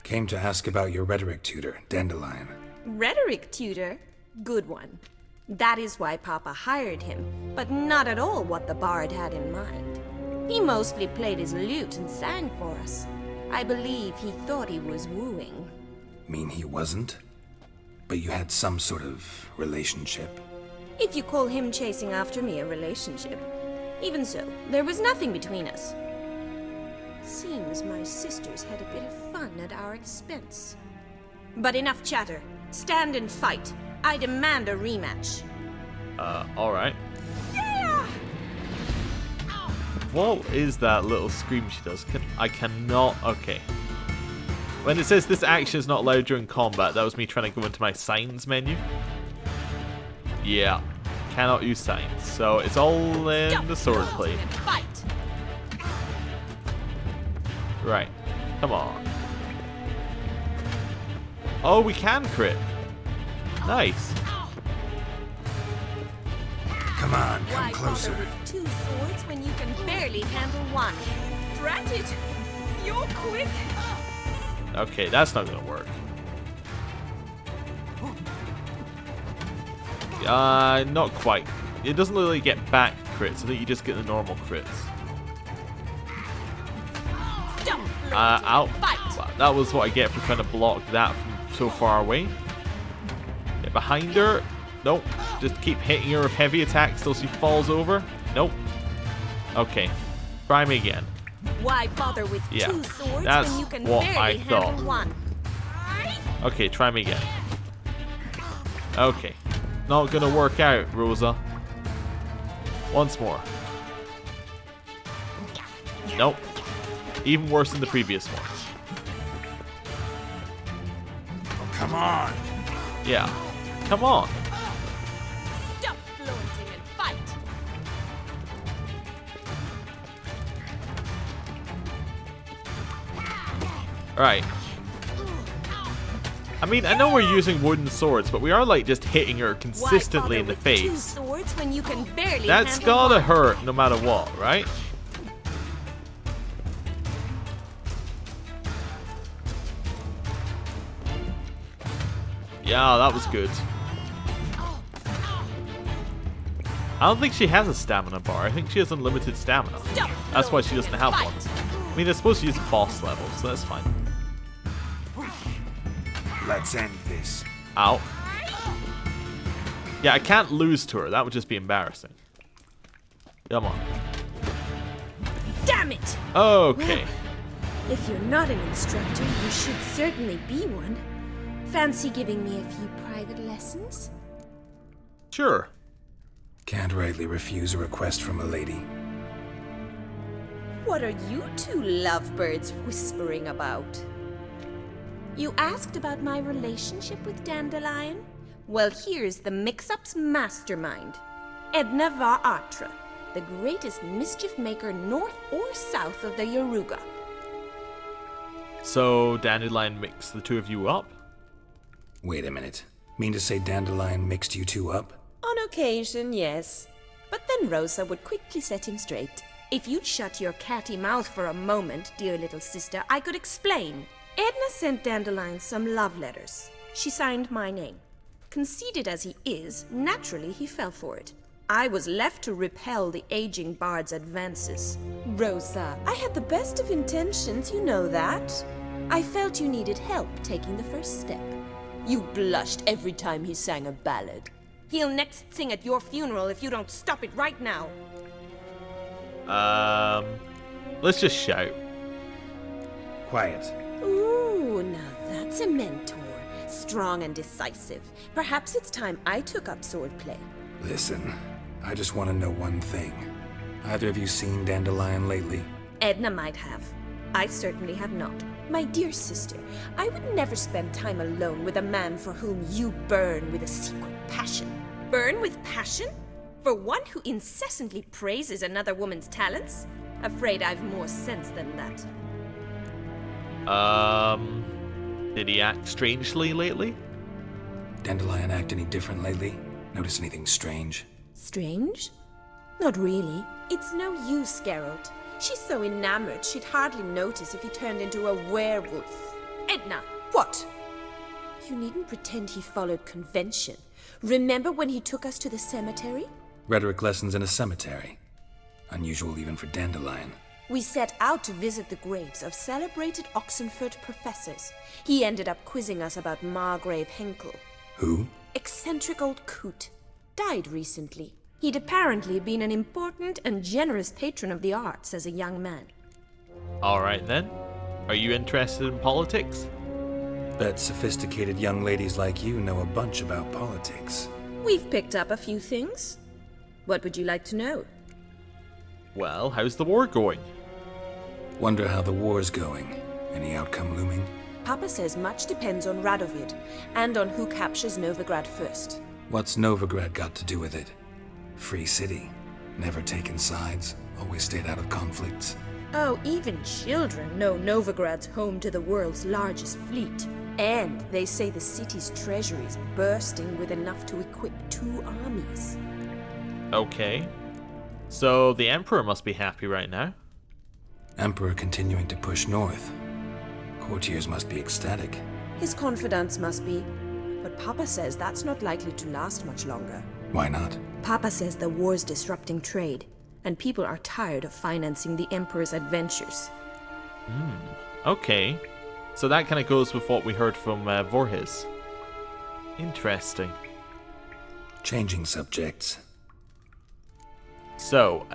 Came to ask about your rhetoric tutor, Dandelion. Rhetoric tutor? Good one. That is why Papa hired him, but not at all what the bard had in mind. He mostly played his lute and sang for us. I believe he thought he was wooing. Mean he wasn't? But you had some sort of relationship? If you call him chasing after me a relationship. Even so, there was nothing between us. Seems my sisters had a bit of fun at our expense. But enough chatter. Stand and fight. I demand a rematch. Alright. Yeah! What is that little scream she does? I cannot... Okay. When it says this action is not allowed during combat, that was me trying to go into my signs menu. Yeah. Cannot use signs. So it's all in the swordplay. Right. Come on. Oh, we can crit. Nice. Come on, come Why closer. bother with 2 swords when you can barely handle one? Drat it! You're quick! Okay, that's not gonna work. Not quite. It doesn't really get back crits. I think you just get the normal crits. Ow. Wow, that was what I get for trying to block that from so far away. Get behind her. Nope. Just keep hitting her with heavy attacks till she falls over. Nope. Okay. Try me again. Why bother with 2 swords that's when you can what barely I handle thought. one? Okay, try me again. Okay. Not gonna work out, Rosa. Once more. Nope. Even worse than the previous ones. Come on. Yeah. Come on. Stop flaunting and fight! Alright. I mean, I know we're using wooden swords, but we are like just hitting her consistently in the face. 2 swords when you can barely That's handle gotta one? hurt no matter what, right? Yeah, that was good. I don't think she has a stamina bar. I think she has unlimited stamina. That's why she doesn't have one. I mean, they're supposed to use boss level, so that's fine. Let's end this. Ow. Yeah, I can't lose to her. That would just be embarrassing. Come on. Damn it! Okay. Well, if you're not an instructor, you should certainly be one. Fancy giving me a few private lessons? Sure. Can't rightly refuse a request from a lady. What are you two lovebirds whispering about? You asked about my relationship with Dandelion? Well, here's the mix-up's mastermind. Edna var Atra, the greatest mischief maker north or south of the Yaruga. So, Dandelion mixed the two of you up? Wait a minute. Mean to say Dandelion mixed you two up? On occasion, yes. But then Rosa would quickly set him straight. If you'd shut your catty mouth for a moment, dear little sister, I could explain. Edna sent Dandelion some love letters. She signed my name. Conceited as he is, naturally he fell for it. I was left to repel the aging bard's advances. Rosa, I had the best of intentions, you know that. I felt you needed help taking the first step. You blushed every time he sang a ballad. He'll next sing at your funeral if you don't stop it right now. Let's just shout. Quiet. Ooh, now that's a mentor. Strong and decisive. Perhaps it's time I took up swordplay. Listen, I just want to know one thing. Either of you seen Dandelion lately? Edna might have. I certainly have not. My dear sister, I would never spend time alone with a man for whom you burn with a secret passion. Burn with passion? For one who incessantly praises another woman's talents? Afraid I've more sense than that. Did he act strangely lately? Dandelion act any different lately? Notice anything strange? Strange? Not really. It's no use, Geralt. She's so enamored she'd hardly notice if he turned into a werewolf. Edna! What? You needn't pretend he followed convention. Remember when he took us to the cemetery? Rhetoric lessons in a cemetery. Unusual even for Dandelion. We set out to visit the graves of celebrated Oxenford professors. He ended up quizzing us about Margrave Henkel. Who? Eccentric old coot. Died recently. He'd apparently been an important and generous patron of the arts as a young man. Alright then. Are you interested in politics? Bet sophisticated young ladies like you know a bunch about politics. We've picked up a few things. What would you like to know? Well, how's the war going? Wonder how the war's going. Any outcome looming? Papa says much depends on Radovid, and on who captures Novigrad first. What's Novigrad got to do with it? Free city. Never taken sides. Always stayed out of conflicts. Oh, even children know Novigrad's home to the world's largest fleet. And they say the city's treasury's bursting with enough to equip 2 armies. Okay. So the Emperor must be happy right now. Emperor continuing to push north. Courtiers must be ecstatic. His confidants must be. But Papa says that's not likely to last much longer. Why not? Papa says the war's disrupting trade, and people are tired of financing the Emperor's adventures. Okay. So that kind of goes with what we heard from Voorhis. Interesting. Changing subjects. So,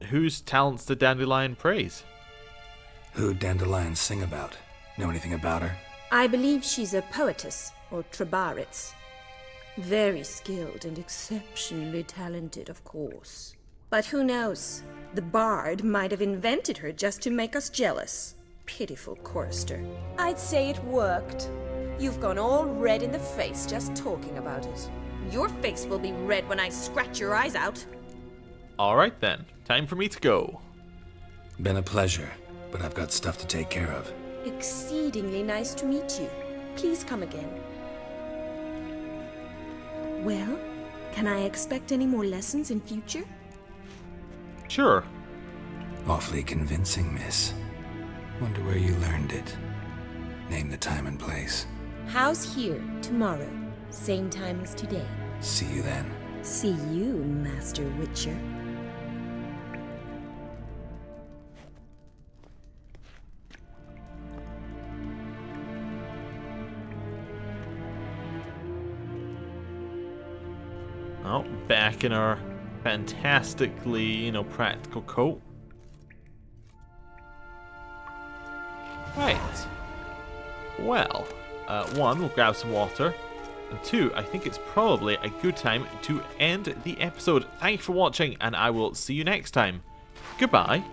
whose talents did Dandelion praise? Who'd Dandelion sing about? Know anything about her? I believe she's a poetess, or trebaritz. Very skilled and exceptionally talented, of course. But who knows? The bard might have invented her just to make us jealous. Pitiful chorister. I'd say it worked. You've gone all red in the face just talking about it. Your face will be red when I scratch your eyes out. Alright then, time for me to go. Been a pleasure, but I've got stuff to take care of. Exceedingly nice to meet you. Please come again. Well, can I expect any more lessons in future? Sure. Awfully convincing, miss. Wonder where you learned it. Name the time and place. House here, tomorrow. Same time as today. See you then. See you, Master Witcher. Oh, back in our fantastically, practical coat. Right. Well, one, we'll grab some water. And two, I think it's probably a good time to end the episode. Thank you for watching, and I will see you next time. Goodbye.